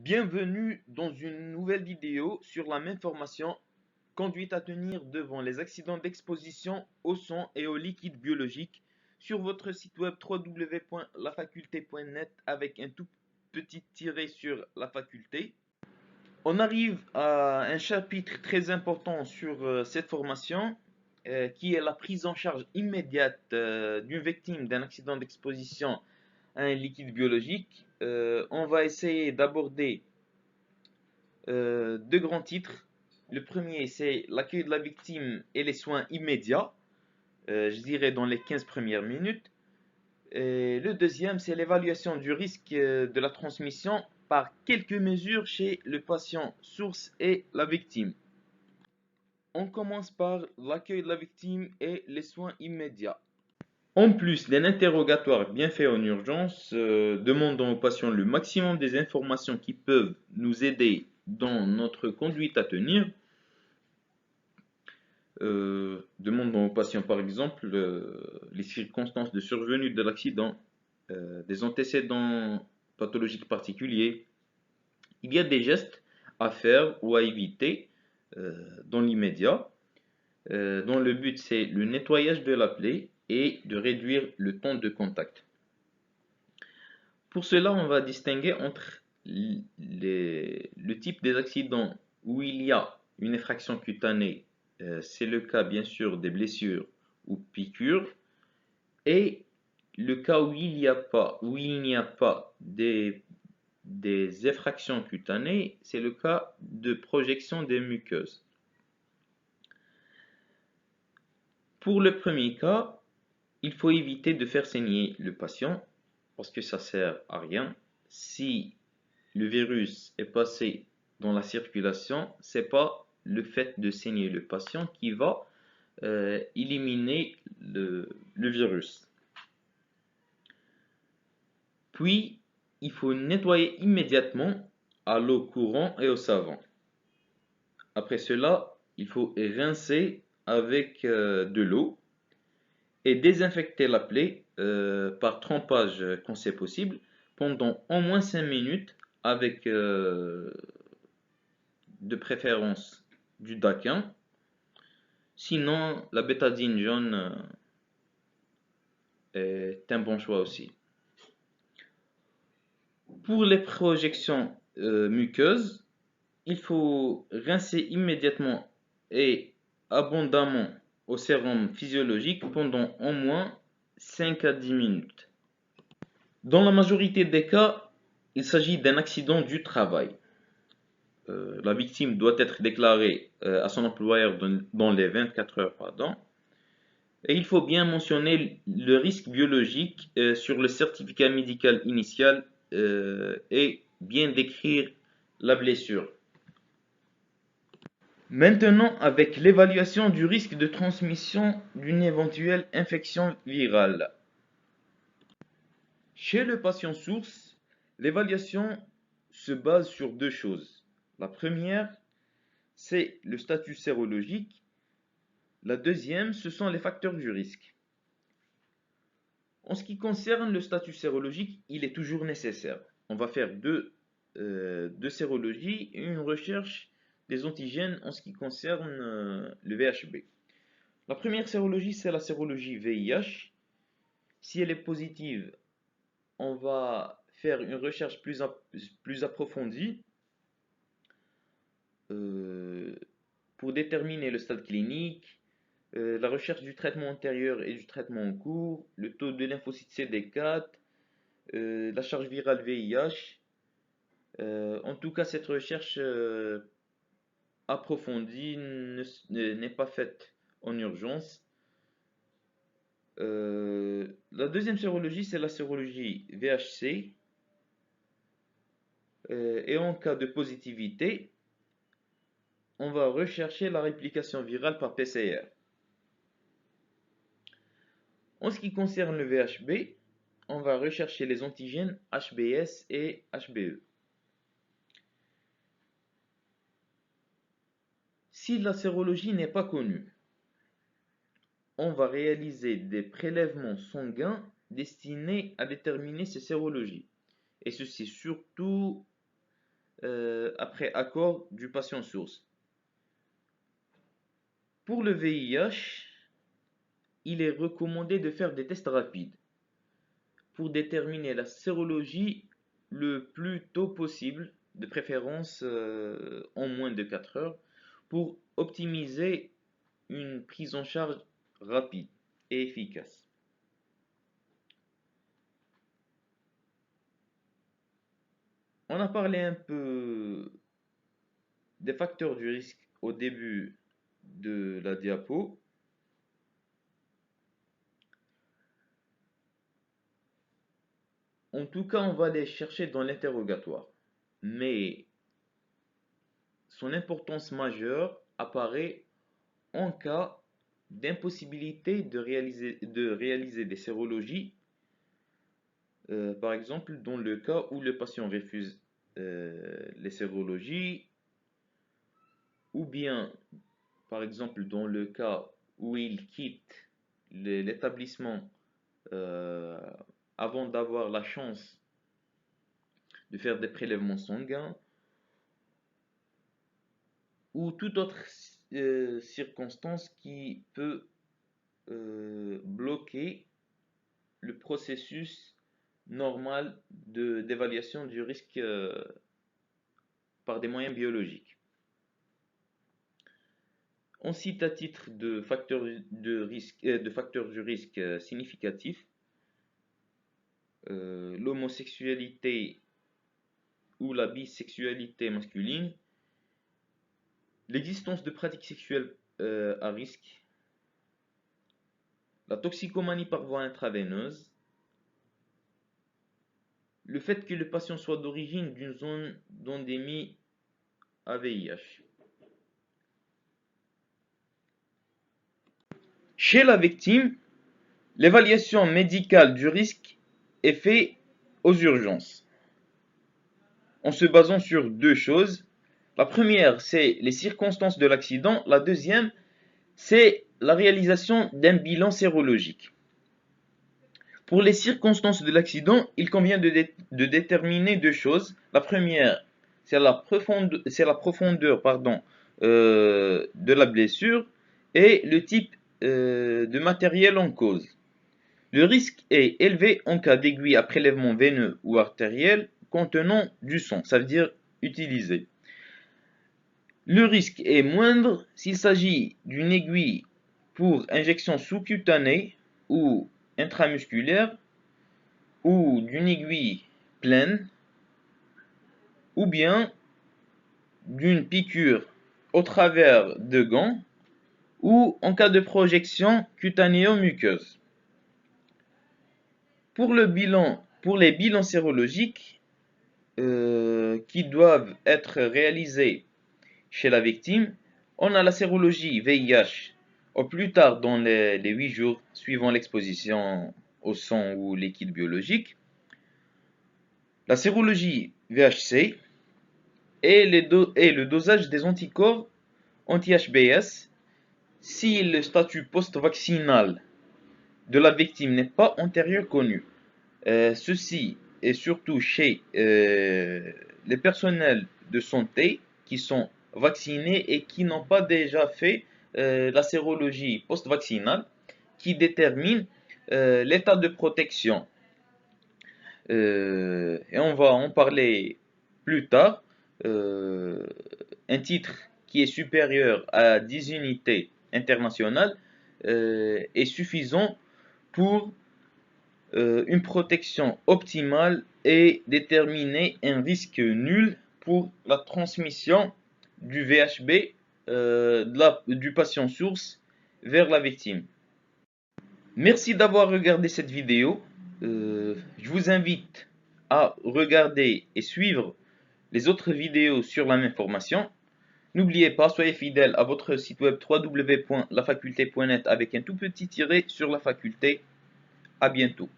Bienvenue dans une nouvelle vidéo sur la même formation, conduite à tenir devant les accidents d'exposition au son et aux liquides biologiques sur votre site web www.lafaculté.net avec un tout petit tiret sur la faculté. On arrive à un chapitre très important sur cette formation qui est la prise en charge immédiate d'une victime d'un accident d'exposition à un liquide biologique. On va essayer d'aborder deux grands titres. Le premier, c'est l'accueil de la victime et les soins immédiats, je dirais dans les 15 premières minutes. Et le deuxième, c'est l'évaluation du risque de la transmission par quelques mesures chez le patient source et la victime. On commence par l'accueil de la victime et les soins immédiats. En plus d'un interrogatoire bien fait en urgence, demandant au patient le maximum des informations qui peuvent nous aider dans notre conduite à tenir, demandant au patient par exemple les circonstances de survenue de l'accident, des antécédents pathologiques particuliers. Il y a des gestes à faire ou à éviter dans l'immédiat, dont le but c'est le nettoyage de la plaie et de réduire le temps de contact. Pour cela, on va distinguer entre le type des accidents où il y a une effraction cutanée, c'est le cas bien sûr des blessures ou piqûres, et le cas où il n'y a pas des effractions cutanées, c'est le cas de projection des muqueuses. Pour le premier cas, il faut éviter de faire saigner le patient parce que ça sert à rien. Si le virus est passé dans la circulation, c'est pas le fait de saigner le patient qui va éliminer le virus. Puis, il faut nettoyer immédiatement à l'eau courante et au savon. Après cela, il faut rincer avec de l'eau et désinfecter la plaie par trempage quand c'est possible pendant au moins 5 minutes avec de préférence du daquin. Sinon, la bétadine jaune est un bon choix aussi. Pour les projections muqueuses, il faut rincer immédiatement et abondamment au sérum physiologique pendant au moins 5 à 10 minutes. Dans la majorité des cas, il s'agit d'un accident du travail. La victime doit être déclarée à son employeur dans les 24 heures, pardon. Et il faut bien mentionner le risque biologique sur le certificat médical initial et bien décrire la blessure. Maintenant, avec l'évaluation du risque de transmission d'une éventuelle infection virale. Chez le patient source, l'évaluation se base sur deux choses. La première, c'est le statut sérologique. La deuxième, ce sont les facteurs du risque. En ce qui concerne le statut sérologique, il est toujours nécessaire. On va faire deux sérologies et une recherche des antigènes en ce qui concerne le VHB. La première sérologie, c'est la sérologie VIH. Si elle est positive, on va faire une recherche plus approfondie pour déterminer le stade clinique, la recherche du traitement antérieur et du traitement en cours, le taux de lymphocytes CD4, la charge virale VIH. En tout cas, cette recherche approfondie n'est pas faite en urgence. La deuxième sérologie, c'est la sérologie VHC. Et en cas de positivité, on va rechercher la réplication virale par PCR. En ce qui concerne le VHB, on va rechercher les antigènes HBs et HBe. Si la sérologie n'est pas connue, on va réaliser des prélèvements sanguins destinés à déterminer ces sérologies. Et ceci surtout après accord du patient source. Pour le VIH, il est recommandé de faire des tests rapides pour déterminer la sérologie le plus tôt possible, de préférence en moins de 4 heures, pour optimiser une prise en charge rapide et efficace. On a parlé un peu des facteurs du risque au début de la diapo. En tout cas, on va les chercher dans l'interrogatoire. Mais son importance majeure apparaît en cas d'impossibilité de réaliser des sérologies, par exemple dans le cas où le patient refuse les sérologies, ou bien par exemple dans le cas où il quitte l'établissement euh, avant d'avoir la chance de faire des prélèvements sanguins, ou toute autre circonstance qui peut bloquer le processus normal d'évaluation du risque par des moyens biologiques. On cite à titre de facteurs du risque significatifs l'homosexualité ou la bisexualité masculine, l'existence de pratiques sexuelles à risque, la toxicomanie par voie intraveineuse, le fait que le patient soit d'origine d'une zone d'endémie à VIH. Chez la victime, l'évaluation médicale du risque est faite aux urgences, en se basant sur deux choses. La première, c'est les circonstances de l'accident. La deuxième, c'est la réalisation d'un bilan sérologique. Pour les circonstances de l'accident, il convient de déterminer deux choses. La première, c'est la profondeur, de la blessure et le type de matériel en cause. Le risque est élevé en cas d'aiguille à prélèvement veineux ou artériel contenant du sang, ça veut dire utilisé. Le risque est moindre s'il s'agit d'une aiguille pour injection sous-cutanée ou intramusculaire, ou d'une aiguille pleine, ou bien d'une piqûre au travers de gants, ou en cas de projection cutanéo-muqueuse. Pour les bilans sérologiques qui doivent être réalisés chez la victime, on a la sérologie VIH au plus tard dans les 8 jours suivant l'exposition au sang ou liquide biologique, la sérologie VHC et le dosage des anticorps anti-HBs si le statut post-vaccinal de la victime n'est pas antérieur connu. Ceci est surtout chez les personnels de santé qui sont vaccinés et qui n'ont pas déjà fait la sérologie post-vaccinale qui détermine l'état de protection. Et on va en parler plus tard. Un titre qui est supérieur à 10 unités internationales est suffisant pour une protection optimale et déterminer un risque nul pour la transmission du VHB du patient source vers la victime. Merci d'avoir regardé cette vidéo. Je vous invite à regarder et suivre les autres vidéos sur la même formation. N'oubliez pas, soyez fidèles à votre site web www.lafaculté.net avec un tout petit tiret sur la faculté. À bientôt.